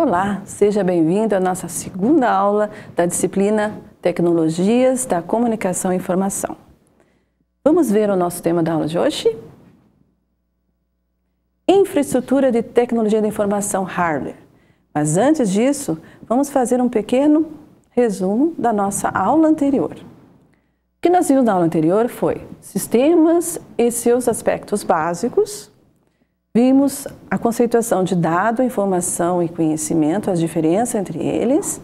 Olá, seja bem-vindo à nossa segunda aula da disciplina Tecnologias da Comunicação e Informação. Vamos ver o nosso tema da aula de hoje? Infraestrutura de tecnologia da informação, hardware. Mas antes disso, vamos fazer um pequeno resumo da nossa aula anterior. O que nós vimos na aula anterior foi sistemas e seus aspectos básicos. Vimos a conceituação de dado, informação e conhecimento, as diferenças entre eles.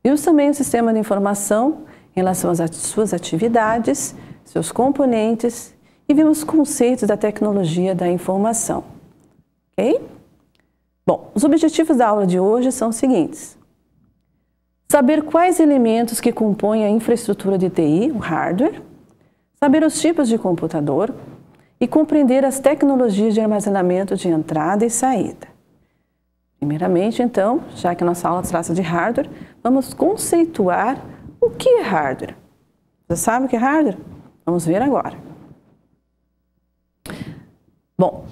Vimos também o sistema de informação em relação às suas atividades, seus componentes e vimos conceitos da tecnologia da informação. Ok? Bom, os objetivos da aula de hoje são os seguintes. Saber quais elementos que compõem a infraestrutura de TI, o hardware. Saber os tipos de computador. E compreender as tecnologias de armazenamento de entrada e saída. Primeiramente, então, já que a nossa aula trata de hardware, vamos conceituar o que é hardware. Você sabe o que é hardware? Vamos ver agora. Bom,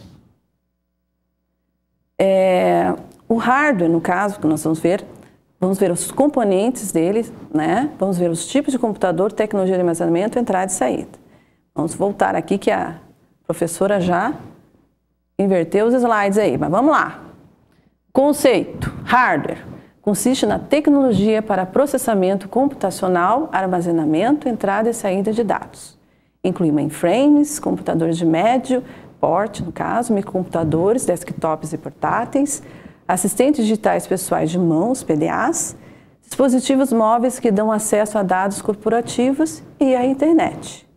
o hardware, no caso, que nós vamos ver os componentes dele, né? Vamos ver os tipos de computador, tecnologia de armazenamento, entrada e saída. Vamos voltar aqui que a professora já inverteu os slides aí, mas vamos lá. Conceito: hardware consiste na tecnologia para processamento computacional, armazenamento, entrada e saída de dados. Inclui mainframes, computadores de médio porte, no caso, microcomputadores, desktops e portáteis, assistentes digitais pessoais de mãos, PDAs, dispositivos móveis que dão acesso a dados corporativos e à internet.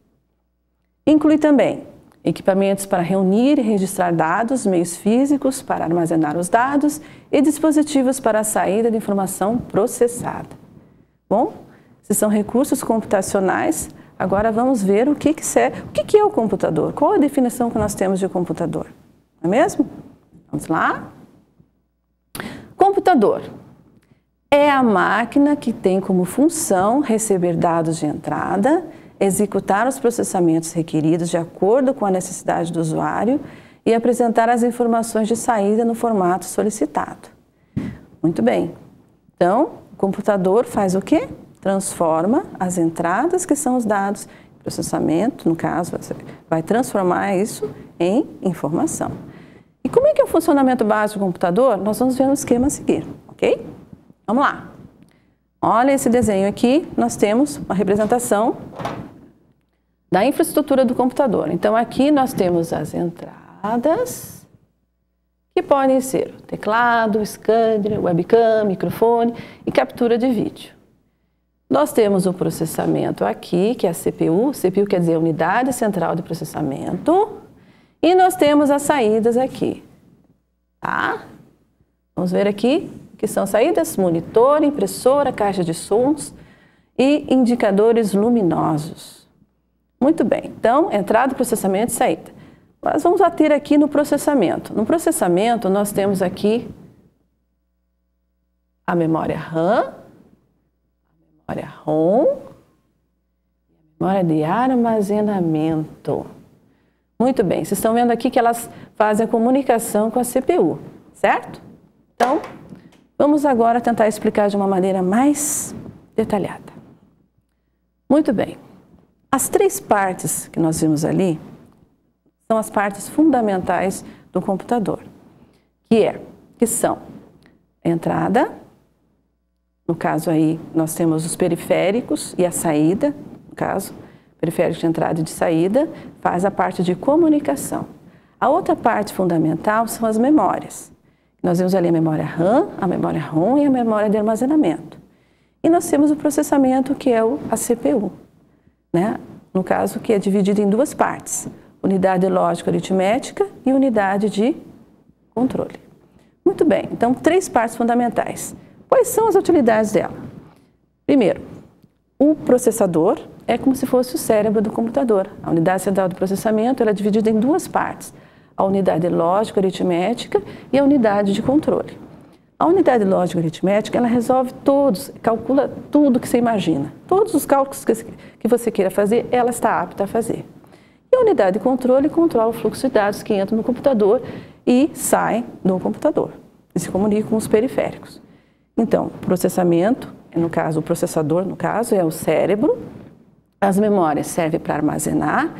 Inclui também equipamentos para reunir e registrar dados, meios físicos para armazenar os dados e dispositivos para a saída de informação processada. Bom, esses são recursos computacionais. Agora vamos ver o que é o computador. Qual a definição que nós temos de computador? Não é mesmo? Vamos lá. Computador é a máquina que tem como função receber dados de entrada, executar os processamentos requeridos de acordo com a necessidade do usuário e apresentar as informações de saída no formato solicitado. Muito bem. Então, o computador faz o quê? Transforma as entradas, que são os dados, processamento, no caso, você vai transformar isso em informação. E como é que é o funcionamento básico do computador? Nós vamos ver no esquema a seguir, ok? Vamos lá. Olha esse desenho aqui, nós temos uma representação da infraestrutura do computador. Então, aqui nós temos as entradas, que podem ser teclado, scanner, webcam, microfone e captura de vídeo. Nós temos o processamento aqui, que é a CPU. CPU quer dizer Unidade Central de Processamento. E nós temos as saídas aqui. Tá? Vamos ver aqui que são saídas: monitor, impressora, caixa de sons e indicadores luminosos. Muito bem, então, entrada, processamento e saída. Nós vamos bater aqui no processamento. No processamento, nós temos aqui a memória RAM, a memória ROM e a memória de armazenamento. Muito bem, vocês estão vendo aqui que elas fazem a comunicação com a CPU, certo? Então, vamos agora tentar explicar de uma maneira mais detalhada. Muito bem. As três partes que nós vimos ali são as partes fundamentais do computador, que são a entrada, no caso aí nós temos os periféricos e a saída, no caso, periférico de entrada e de saída, faz a parte de comunicação. A outra parte fundamental são as memórias. Nós vemos ali a memória RAM, a memória ROM e a memória de armazenamento. E nós temos o processamento, que é a CPU. Né? No caso, que é dividido em duas partes, unidade lógico-aritmética e unidade de controle. Muito bem, então, três partes fundamentais. Quais são as utilidades dela? Primeiro, o processador é como se fosse o cérebro do computador. A unidade central de processamento ela é dividida em duas partes, a unidade lógico-aritmética e a unidade de controle. A unidade lógico-aritmética, ela resolve calcula tudo que você imagina. Todos os cálculos que você queira fazer, ela está apta a fazer. E a unidade de controle controla o fluxo de dados que entram no computador e saem do computador. e se comunica com os periféricos. Então, processamento, no caso, o processador, no caso, é o cérebro. As memórias servem para armazenar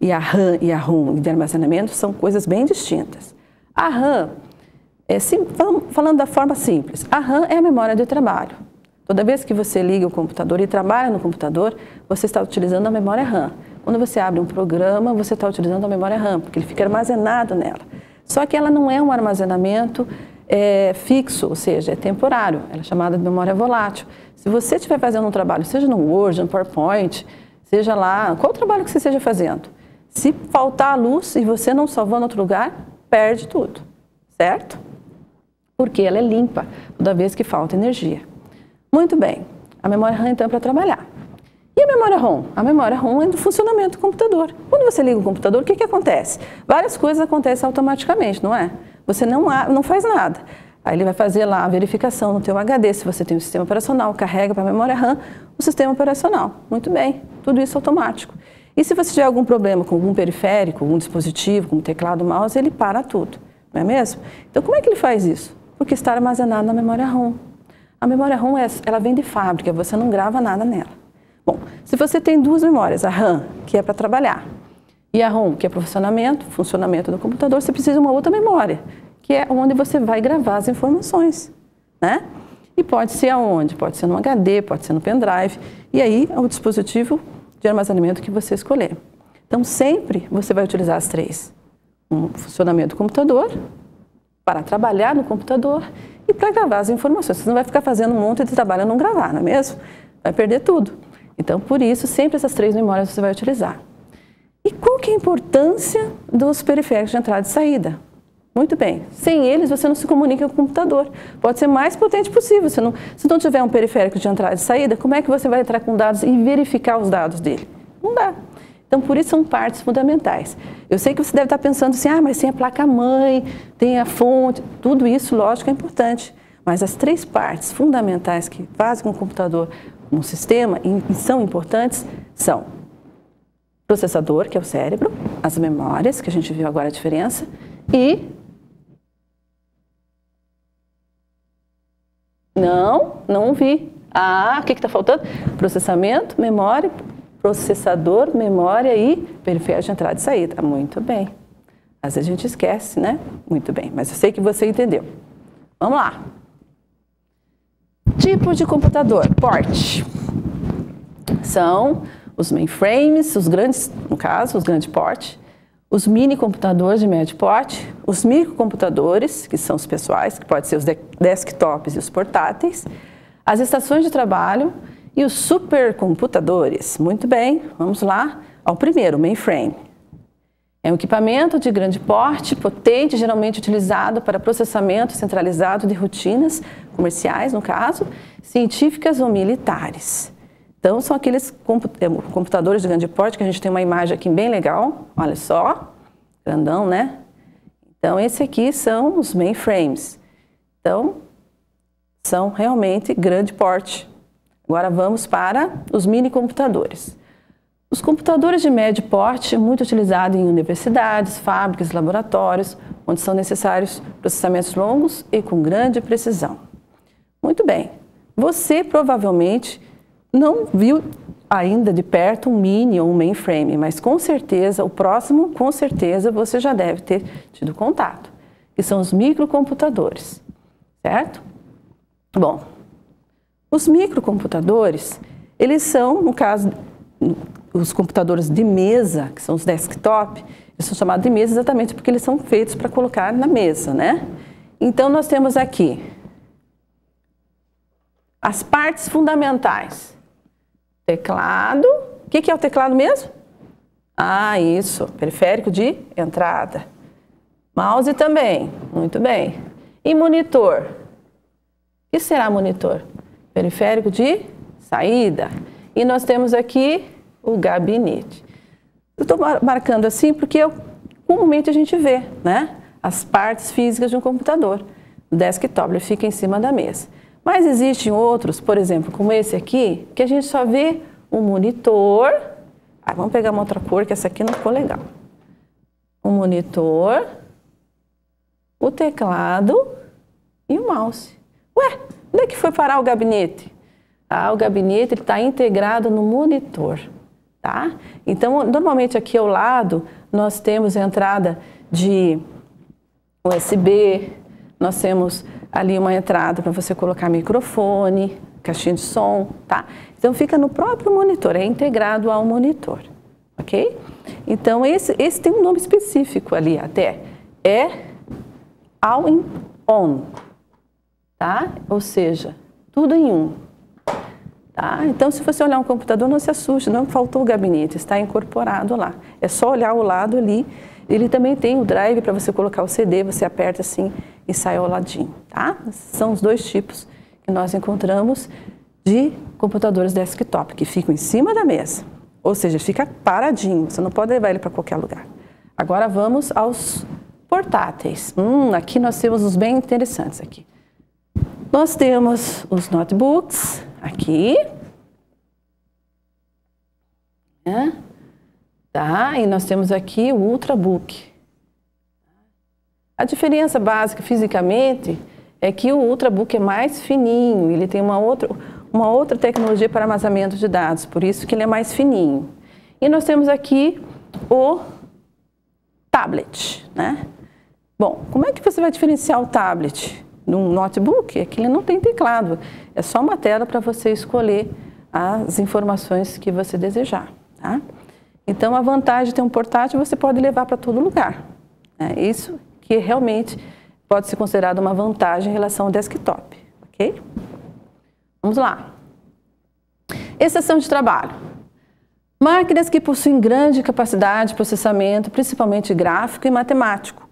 e a RAM e a ROM de armazenamento são coisas bem distintas. A RAM, falando da forma simples, a RAM é a memória de trabalho. Toda vez que você liga o computador e trabalha no computador, você está utilizando a memória RAM. Quando você abre um programa, você está utilizando a memória RAM, porque ele fica armazenado nela. Só que ela não é um armazenamento fixo, ou seja, é temporário. Ela é chamada de memória volátil. Se você estiver fazendo um trabalho, seja no Word, no PowerPoint, seja lá, qual trabalho que você esteja fazendo, se faltar a luz e você não salvou em outro lugar, perde tudo, certo? Porque ela é limpa toda vez que falta energia. Muito bem, a memória RAM então é para trabalhar. E a memória ROM? A memória ROM é do funcionamento do computador. Quando você liga o computador, o que acontece? Várias coisas acontecem automaticamente, não é? Você não faz nada. Aí ele vai fazer lá a verificação no teu HD, se você tem um sistema operacional, carrega para a memória RAM o sistema operacional. Muito bem, tudo isso automático. E se você tiver algum problema com algum periférico, algum dispositivo, como teclado, mouse, ele para tudo, não é mesmo? Então como é que ele faz isso? Porque está armazenado na memória ROM. A memória ROM, ela vem de fábrica, você não grava nada nela. Bom, se você tem duas memórias, a RAM, que é para trabalhar, e a ROM, que é para funcionamento do computador, você precisa de uma outra memória, que é onde você vai gravar as informações, né? E pode ser aonde? Pode ser no HD, pode ser no pendrive, e aí é o dispositivo de armazenamento que você escolher. Então, sempre você vai utilizar as três. Um funcionamento do computador, para trabalhar no computador e para gravar as informações. Você não vai ficar fazendo um monte de trabalho e não gravar, não é mesmo? Vai perder tudo. Então, por isso, sempre essas três memórias você vai utilizar. E qual que é a importância dos periféricos de entrada e saída? Muito bem, sem eles você não se comunica com o computador. Pode ser mais potente possível. Se não tiver um periférico de entrada e saída, como é que você vai entrar com dados e verificar os dados dele? Não dá. Então, por isso são partes fundamentais. Eu sei que você deve estar pensando assim, mas tem a placa-mãe, tem a fonte, tudo isso, lógico, é importante. Mas as três partes fundamentais que fazem com o computador um sistema e são importantes são o processador, que é o cérebro, as memórias, que a gente viu agora a diferença, e... Não vi. O que está faltando? Processamento, memória, processador, memória e periférico de entrada e saída. Muito bem. Às vezes a gente esquece, né? Muito bem, mas eu sei que você entendeu. Vamos lá. Tipo de computador, porte. São os mainframes, os grandes, no caso, os grandes porte, os mini computadores de médio porte, os microcomputadores, que são os pessoais, que podem ser os desktops e os portáteis, as estações de trabalho e os supercomputadores. Muito bem, vamos lá ao primeiro, mainframe. É um equipamento de grande porte, potente, geralmente utilizado para processamento centralizado de rotinas comerciais, no caso, científicas ou militares. Então, são aqueles computadores de grande porte, que a gente tem uma imagem aqui bem legal, olha só, grandão, né? Então, esse aqui são os mainframes. Então, são realmente grande porte. Agora, vamos para os mini computadores. Os computadores de médio porte, muito utilizados em universidades, fábricas, laboratórios, onde são necessários processamentos longos e com grande precisão. Muito bem, você provavelmente não viu ainda de perto um mini ou um mainframe, mas com certeza, o próximo, com certeza, você já deve ter tido contato, que são os microcomputadores, certo? Bom, os microcomputadores, eles são, no caso, os computadores de mesa, que são os desktop, eles são chamados de mesa exatamente porque eles são feitos para colocar na mesa, né? Então, nós temos aqui as partes fundamentais. Teclado. O que é o teclado mesmo? Isso, periférico de entrada. Mouse também, muito bem. E monitor? O que será monitor? Periférico de saída. E nós temos aqui o gabinete. Eu estou marcando assim porque comumente a gente vê, né? As partes físicas de um computador. O desktop, ele fica em cima da mesa. Mas existem outros, por exemplo, como esse aqui, que a gente só vê um monitor. Vamos pegar uma outra cor, que essa aqui não ficou legal. Um monitor, o teclado e o mouse. Ué, onde é que foi parar o gabinete? O gabinete está integrado no monitor, tá? Então, normalmente aqui ao lado, nós temos a entrada de USB, nós temos ali uma entrada para você colocar microfone, caixinha de som, tá? Então, fica no próprio monitor, é integrado ao monitor, ok? Então, esse tem um nome específico ali até, é All-in-On, tá? Ou seja, tudo em um. Tá? Então, se você olhar um computador, não se assuste, não faltou o gabinete, está incorporado lá. É só olhar o lado ali. Ele também tem o drive para você colocar o CD, você aperta assim e sai ao ladinho. Tá? São os dois tipos que nós encontramos de computadores desktop, que ficam em cima da mesa. Ou seja, fica paradinho, você não pode levar ele para qualquer lugar. Agora vamos aos portáteis. Aqui nós temos os bem interessantes aqui. Nós temos os notebooks, aqui, tá? E nós temos aqui o Ultrabook. A diferença básica fisicamente é que o Ultrabook é mais fininho, ele tem uma outra tecnologia para armazenamento de dados, por isso que ele é mais fininho. E nós temos aqui o tablet, né? Bom, como é que você vai diferenciar o tablet? Num notebook, é que ele não tem teclado, é só uma tela para você escolher as informações que você desejar, tá? Então, a vantagem de ter um portátil, você pode levar para todo lugar, né? Isso que realmente pode ser considerado uma vantagem em relação ao desktop, ok? Vamos lá. Exceção de trabalho. Máquinas que possuem grande capacidade de processamento, principalmente gráfico e matemático.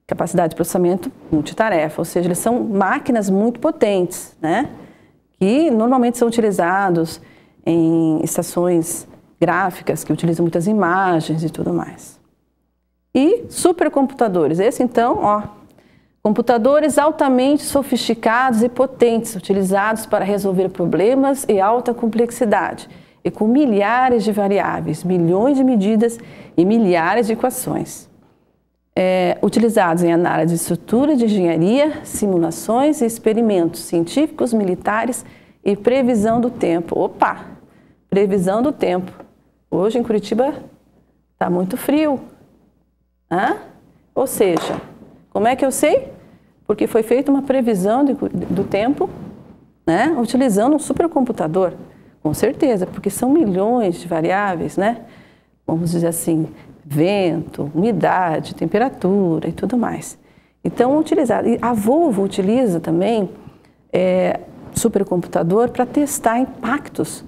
Capacidade de processamento multitarefa, ou seja, eles são máquinas muito potentes, né? Que normalmente são utilizados em estações gráficas, que utilizam muitas imagens e tudo mais. E supercomputadores, esse então, computadores altamente sofisticados e potentes, utilizados para resolver problemas de alta complexidade, e com milhares de variáveis, milhões de medidas e milhares de equações. Utilizados em análise de estrutura de engenharia, simulações e experimentos científicos, militares e previsão do tempo. Opa! Previsão do tempo. Hoje em Curitiba está muito frio. Ou seja, como é que eu sei? Porque foi feita uma previsão do tempo, né? Utilizando um supercomputador, com certeza, porque são milhões de variáveis, né? Vamos dizer assim, vento, umidade, temperatura e tudo mais. Então, utilizado. E a Volvo utiliza também supercomputador para testar impactos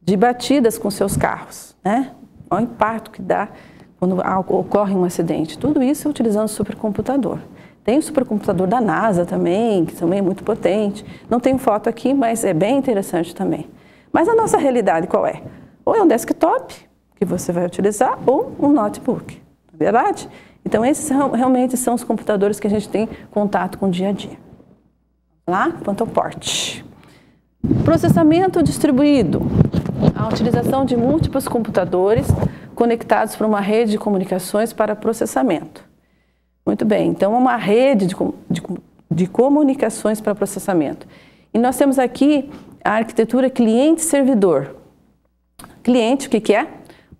de batidas com seus carros, né? Olha o impacto que dá quando ocorre um acidente. Tudo isso é utilizando supercomputador. Tem o supercomputador da NASA também, que também é muito potente. Não tenho foto aqui, mas é bem interessante também. Mas a nossa realidade qual é? Ou é um desktop, que você vai utilizar, ou um notebook, não é verdade? Então, esses realmente são os computadores que a gente tem contato com o dia a dia. Lá, quanto ao porte. Processamento distribuído. A utilização de múltiplos computadores conectados para uma rede de comunicações para processamento. Muito bem, então, uma rede de comunicações para processamento. E nós temos aqui a arquitetura cliente-servidor. Cliente, o que é?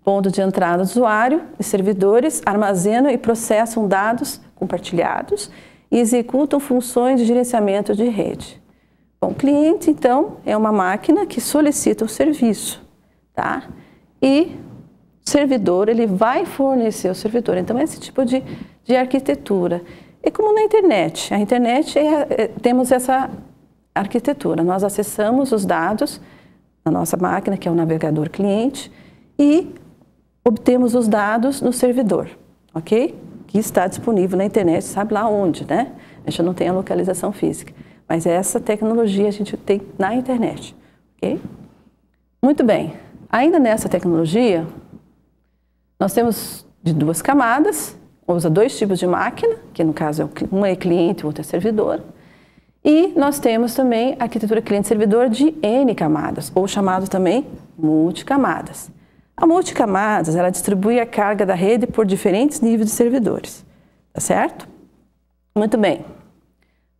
Ponto de entrada do usuário e servidores armazenam e processam dados compartilhados e executam funções de gerenciamento de rede. Bom, cliente, então, é uma máquina que solicita o serviço, tá? E o servidor, ele vai fornecer o servidor. Então, esse tipo de arquitetura. É como na internet. A internet, temos essa arquitetura. Nós acessamos os dados na nossa máquina, que é o navegador cliente, e obtemos os dados no servidor, ok? Que está disponível na internet, sabe lá onde, né? A gente não tem a localização física, mas essa tecnologia a gente tem na internet, ok? Muito bem. Ainda nessa tecnologia, nós temos de 2 camadas, usa 2 tipos de máquina, que no caso uma é cliente e outra é servidor. E nós temos também a arquitetura cliente-servidor de N camadas, ou chamado também multicamadas. A multicamadas, ela distribui a carga da rede por diferentes níveis de servidores, tá certo? Muito bem.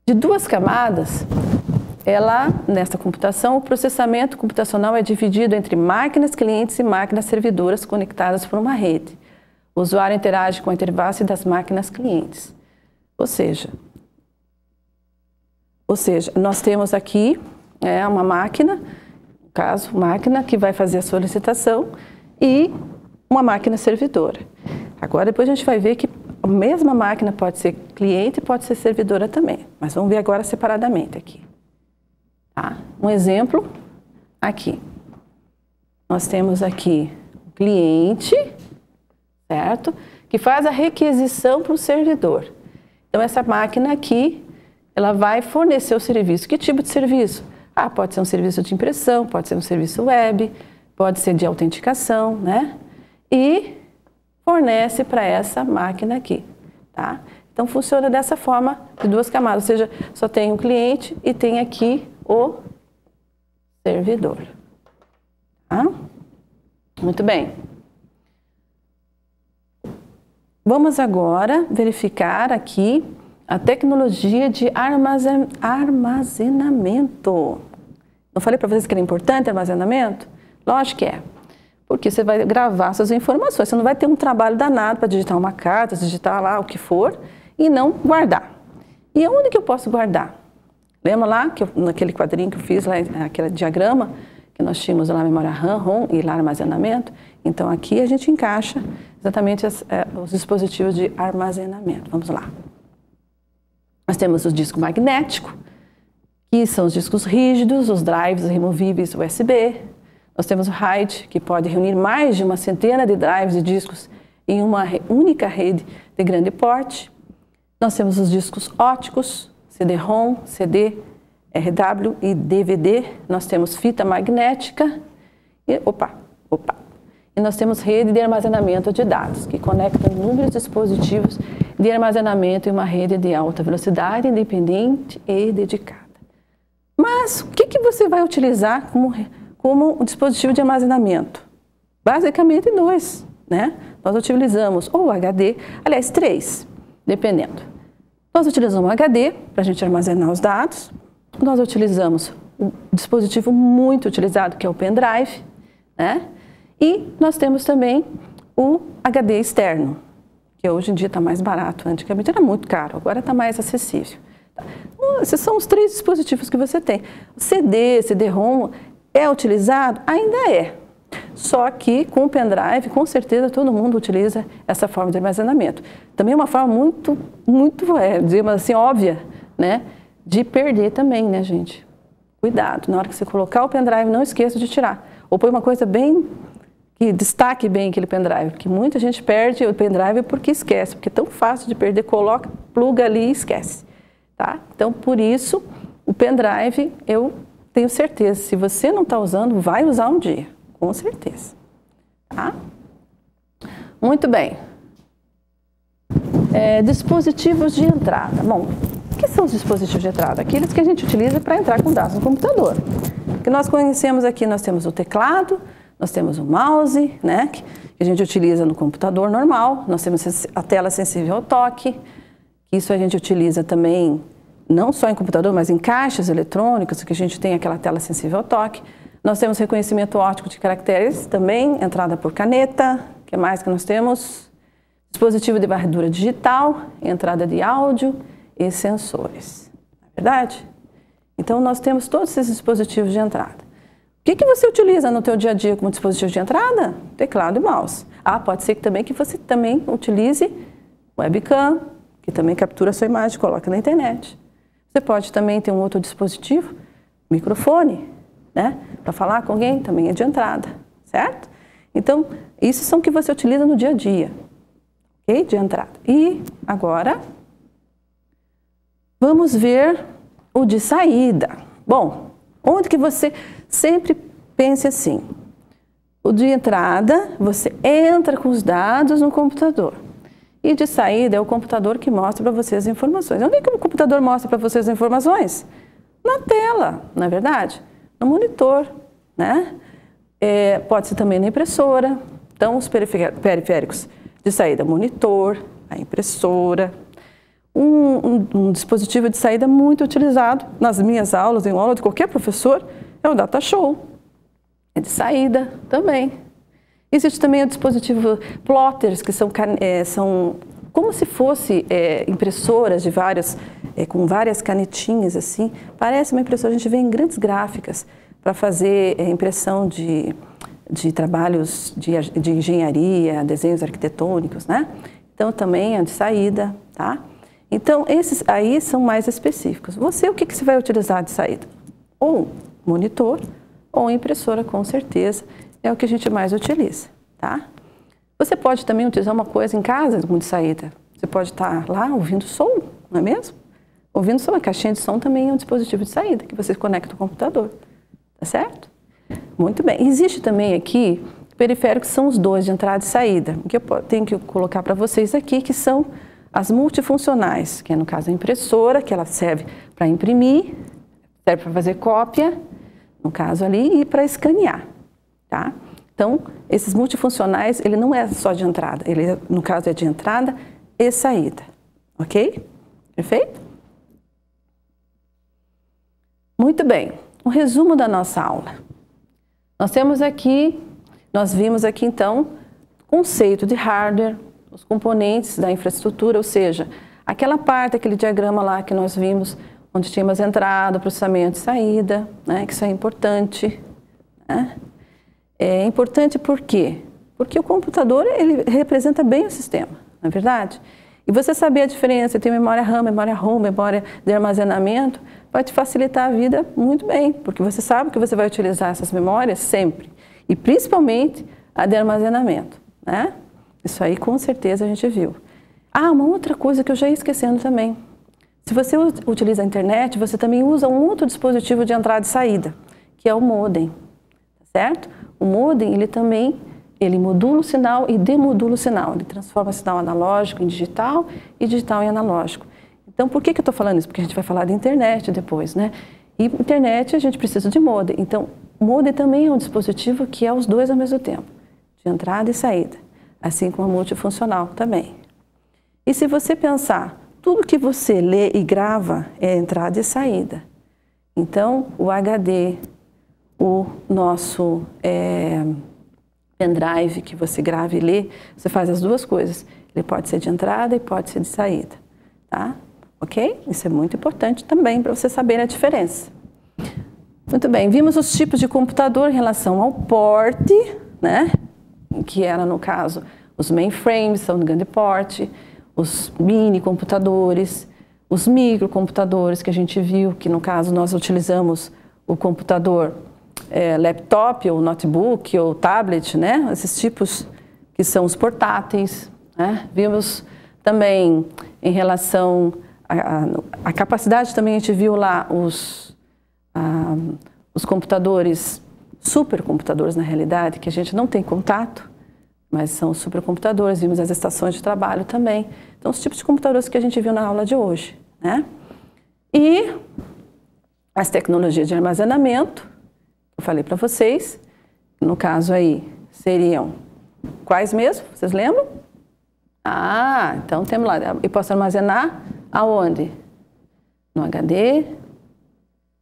de 2 camadas, nessa computação, o processamento computacional é dividido entre máquinas clientes e máquinas servidoras conectadas por uma rede. O usuário interage com a interface das máquinas clientes. Ou seja, nós temos aqui uma máquina, no caso, máquina que vai fazer a solicitação e uma máquina servidora. Agora, depois a gente vai ver que a mesma máquina pode ser cliente e pode ser servidora também. Mas vamos ver agora separadamente aqui. Tá? Um exemplo, aqui. Nós temos aqui o cliente, certo? Que faz a requisição para o servidor. Então, essa máquina aqui, ela vai fornecer o serviço. Que tipo de serviço? Pode ser um serviço de impressão, pode ser um serviço web, pode ser de autenticação, né? E fornece para essa máquina aqui, tá? Então, funciona dessa forma, de 2 camadas, ou seja, só tem o cliente e tem aqui o servidor. Tá? Muito bem. Vamos agora verificar aqui a tecnologia de armazenamento. Não falei para vocês que era importante armazenamento? Lógico que é. Porque você vai gravar suas informações. Você não vai ter um trabalho danado para digitar uma carta, digitar lá o que for e não guardar. E onde que eu posso guardar? Lembra lá, naquele quadrinho que eu fiz, lá, aquele diagrama, que nós tínhamos lá memória RAM, ROM e lá armazenamento? Então, aqui a gente encaixa exatamente os dispositivos de armazenamento. Vamos lá. Nós temos o disco magnético, que são os discos rígidos, os drives removíveis USB. Nós temos o RAID, que pode reunir mais de uma centena de drives e discos em uma única rede de grande porte. Nós temos os discos óticos, CD-ROM, CD, RW e DVD. Nós temos fita magnética e, e nós temos rede de armazenamento de dados, que conecta inúmeros dispositivos de armazenamento em uma rede de alta velocidade, independente e dedicada. Mas o que você vai utilizar como um dispositivo de armazenamento? Basicamente 2, né? Nós utilizamos ou HD, aliás 3, dependendo. Nós utilizamos o HD para a gente armazenar os dados. Nós utilizamos um dispositivo muito utilizado, que é o pendrive, né? E nós temos também o HD externo, que hoje em dia está mais barato. Antigamente era muito caro, agora está mais acessível. Esses são os 3 dispositivos que você tem. O CD, CD-ROM é utilizado? Ainda é. Só que com o pendrive, com certeza, todo mundo utiliza essa forma de armazenamento. Também é uma forma muito, digamos assim, óbvia, né, de perder também, né, gente? Cuidado, na hora que você colocar o pendrive, não esqueça de tirar. Ou põe uma coisa bem, que destaque bem aquele pendrive, porque muita gente perde o pendrive porque esquece, porque é tão fácil de perder, coloca, pluga ali e esquece. Tá? Então, por isso, o pendrive, eu tenho certeza, se você não está usando, vai usar um dia, com certeza. Tá? Muito bem. Dispositivos de entrada. Bom, o que são os dispositivos de entrada? Aqueles que a gente utiliza para entrar com dados no computador. O que nós conhecemos aqui, nós temos o teclado, nós temos o mouse, né, que a gente utiliza no computador normal, nós temos a tela sensível ao toque, isso a gente utiliza também, não só em computador, mas em caixas eletrônicos, que a gente tem aquela tela sensível ao toque. Nós temos reconhecimento óptico de caracteres, também entrada por caneta. O que mais que nós temos? Dispositivo de varredura digital, entrada de áudio e sensores. Não é verdade? Então, nós temos todos esses dispositivos de entrada. O que você utiliza no teu dia a dia como dispositivo de entrada? Teclado e mouse. Pode ser que você também utilize webcam, que também captura a sua imagem e coloca na internet. Você pode também ter um outro dispositivo, microfone, né? Para falar com alguém, também é de entrada, certo? Então, isso são que você utiliza no dia a dia, ok? De entrada. E agora, vamos ver o de saída. Bom, onde que você sempre pense assim? O de entrada, você entra com os dados no computador. E de saída é o computador que mostra para você as informações. Onde é que o computador mostra para você as informações? Na tela, não é verdade? No monitor, né? Pode ser também na impressora. Então, os periféricos de saída, monitor, a impressora, Um dispositivo de saída muito utilizado nas minhas aulas, em aula de qualquer professor, é o data show. É de saída também. Existe também o dispositivo plotters, que são como se fosse impressoras de com várias canetinhas assim. Parece uma impressora, a gente vê em grandes gráficas para fazer impressão de trabalhos de engenharia, desenhos arquitetônicos, né? Então também é de saída, tá? Então esses aí são mais específicos. Você, o que você vai utilizar de saída? Ou monitor, ou impressora, com certeza, é o que a gente mais utiliza, tá? Você pode também utilizar uma coisa em casa como de saída. Você pode estar lá ouvindo som, não é mesmo? Ouvindo som, a caixinha de som também é um dispositivo de saída, que você conecta ao computador, tá certo? Muito bem. Existe também aqui periféricos que são os dois, de entrada e saída. O que eu tenho que colocar para vocês aqui, que são as multifuncionais, que é no caso a impressora, que ela serve para imprimir, serve para fazer cópia, no caso ali, e para escanear, tá? Então, esses multifuncionais, ele não é só de entrada, ele, no caso, é de entrada e saída, ok? Perfeito? Muito bem, um resumo da nossa aula. Nós vimos aqui, então, o conceito de hardware, os componentes da infraestrutura, ou seja, aquela parte, aquele diagrama lá que nós vimos, onde tínhamos entrada, processamento e saída, né, que isso é importante, né? É importante por quê? Porque o computador, ele representa bem o sistema, não é verdade? E você saber a diferença entre memória RAM, memória ROM, memória de armazenamento, vai te facilitar a vida muito bem, porque você sabe que você vai utilizar essas memórias sempre, e principalmente a de armazenamento, né? Isso aí com certeza a gente viu. Ah, uma outra coisa que eu já ia esquecendo também. Se você utiliza a internet, você também usa um outro dispositivo de entrada e saída, que é o modem, certo? O modem, ele modula o sinal e demodula o sinal. Ele transforma o sinal analógico em digital e digital em analógico. Então, por que eu estou falando isso? Porque a gente vai falar de internet depois, né? E internet a gente precisa de modem. Então, o modem também é um dispositivo que é os dois ao mesmo tempo, de entrada e saída, assim como a multifuncional também. E se você pensar, tudo que você lê e grava é entrada e saída. Então, o HD, o nosso pendrive que você grava e lê, você faz as duas coisas. Ele pode ser de entrada e pode ser de saída, tá? Ok? Isso é muito importante também para você saber a diferença. Muito bem, vimos os tipos de computador em relação ao porte, né? Que era, no caso, os mainframes, são de grande porte, os mini computadores, os microcomputadores que a gente viu, que no caso nós utilizamos o computador laptop ou notebook ou tablet, né? Esses tipos que são os portáteis, né? Vimos também em relação à capacidade, também a gente viu lá os computadores, supercomputadores na realidade, que a gente não tem contato, mas são supercomputadores, vimos as estações de trabalho também. Então, os tipos de computadores que a gente viu na aula de hoje, né? E as tecnologias de armazenamento, eu falei para vocês, no caso aí, seriam quais mesmo? Vocês lembram? Ah, então temos lá, eu posso armazenar aonde? No HD,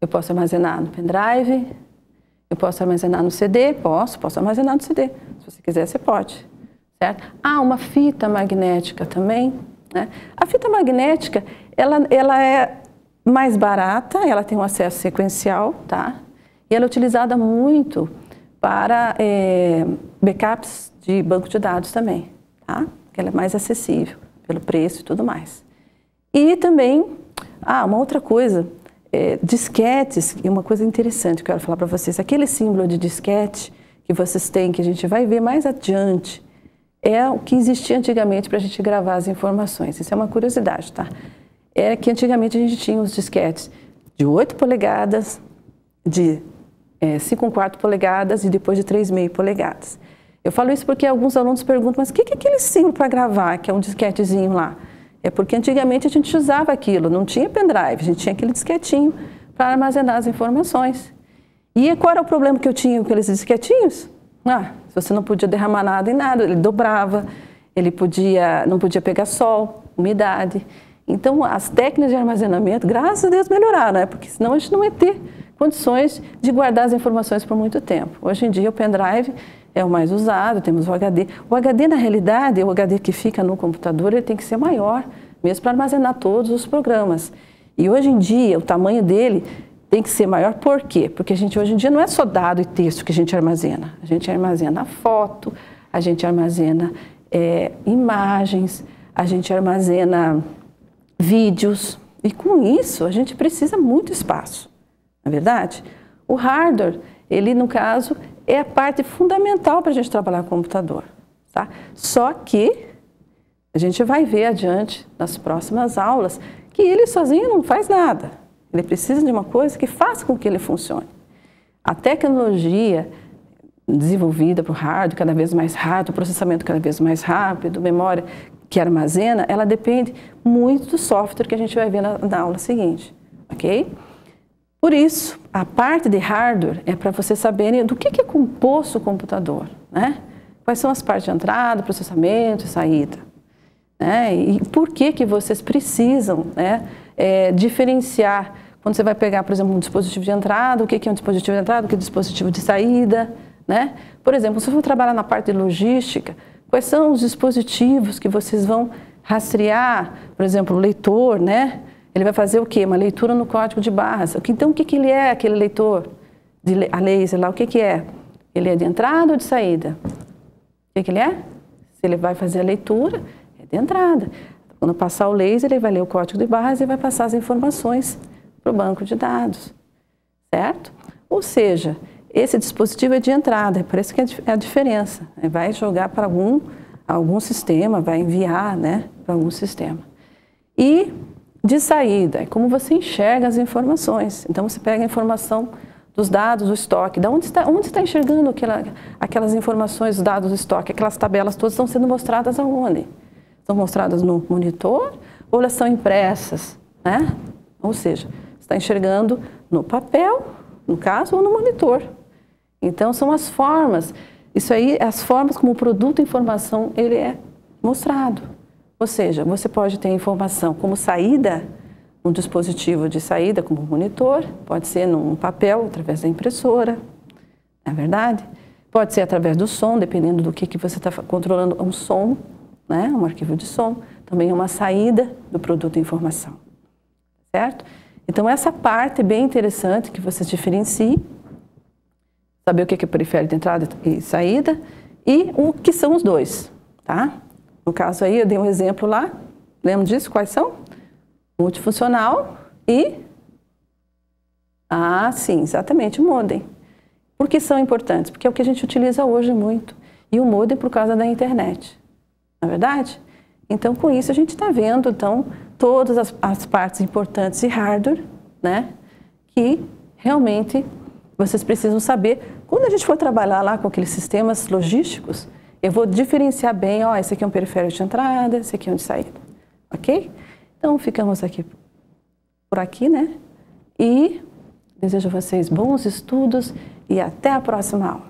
eu posso armazenar no pendrive, eu posso armazenar no CD? Posso armazenar no CD. Se você quiser, você pode, certo? Ah, uma fita magnética também, né? A fita magnética, ela é mais barata, ela tem um acesso sequencial, tá? E ela é utilizada muito para backups de banco de dados também, tá? Porque ela é mais acessível pelo preço e tudo mais. E também, uma outra coisa, disquetes, e uma coisa interessante que eu quero falar para vocês, aquele símbolo de disquete que vocês têm, que a gente vai ver mais adiante, é o que existia antigamente para a gente gravar as informações. Isso é uma curiosidade, tá? Era que antigamente a gente tinha os disquetes de 8 polegadas, de 5,25 polegadas e depois de 3,5 polegadas. Eu falo isso porque alguns alunos perguntam, mas o que é aquele símbolo para gravar, que é um disquetezinho lá? É porque antigamente a gente usava aquilo, não tinha pendrive, a gente tinha aquele disquetinho para armazenar as informações. E qual era o problema que eu tinha com aqueles disquetinhos? Você não podia derramar nada em nada, ele dobrava, ele não podia pegar sol, umidade. Então, as técnicas de armazenamento, graças a Deus, melhoraram, né? Porque senão a gente não ia ter condições de guardar as informações por muito tempo. Hoje em dia, o pendrive é o mais usado, temos o HD. O HD, na realidade, o HD que fica no computador, ele tem que ser maior, mesmo para armazenar todos os programas. E hoje em dia, o tamanho dele tem que ser maior, por quê? Porque a gente hoje em dia não é só dado e texto que a gente armazena foto, a gente armazena imagens, a gente armazena vídeos, e com isso a gente precisa muito espaço, não é verdade? O hardware, ele no caso, é a parte fundamental para a gente trabalhar com o computador, tá? Só que a gente vai ver adiante, nas próximas aulas, que ele sozinho não faz nada. Ele precisa de uma coisa que faça com que ele funcione. A tecnologia desenvolvida para o hardware, cada vez mais rápido, processamento cada vez mais rápido, memória que armazena, ela depende muito do software que a gente vai ver na aula seguinte, ok? Por isso, a parte de hardware é para vocês saberem do que é composto o computador, né? Quais são as partes de entrada, processamento e saída, né? E por que vocês precisam, né, diferenciar quando você vai pegar, por exemplo, um dispositivo de entrada, o que é um dispositivo de entrada, o que é um dispositivo de saída, né? Por exemplo, se você for trabalhar na parte de logística, quais são os dispositivos que vocês vão rastrear? Por exemplo, o leitor, né? Ele vai fazer o quê? Uma leitura no código de barras. Então, o que ele é, aquele leitor a laser lá? O que é? Ele é de entrada ou de saída? O que ele é? Se ele vai fazer a leitura, é de entrada. Quando passar o laser, ele vai ler o código de barras e vai passar as informações para o banco de dados, certo? Ou seja, esse dispositivo é de entrada, é por isso que é a diferença. Vai jogar para algum sistema, vai enviar, né, para algum sistema. E de saída, é como você enxerga as informações. Então, você pega a informação dos dados do estoque. Onde você está enxergando aquelas informações, os dados do estoque? Aquelas tabelas todas estão sendo mostradas aonde? Estão mostradas no monitor ou elas são impressas, né? Ou seja, você está enxergando no papel, no caso, ou no monitor. Então, são as formas. Isso aí, as formas como o produto informação ele é mostrado. Ou seja, você pode ter informação como saída, um dispositivo de saída, como um monitor, pode ser num papel, através da impressora, não é verdade? Pode ser através do som, dependendo do que você está controlando, um som, né? Um arquivo de som, também é uma saída do produto informação, certo? Então, essa parte é bem interessante que vocês diferenciem, saber o que é periférico de entrada e saída, e o que são os dois, tá? No caso aí, eu dei um exemplo lá, lembra disso? Quais são? Multifuncional e... Ah, sim, exatamente, o modem. Por que são importantes? Porque é o que a gente utiliza hoje muito. E o modem por causa da internet, não é verdade? Então, com isso, a gente está vendo, então, todas as partes importantes de hardware, né? Que realmente vocês precisam saber. Quando a gente for trabalhar lá com aqueles sistemas logísticos, eu vou diferenciar bem, ó, esse aqui é um periférico de entrada, esse aqui é um de saída, ok? Então, ficamos aqui por aqui, né? E desejo a vocês bons estudos e até a próxima aula.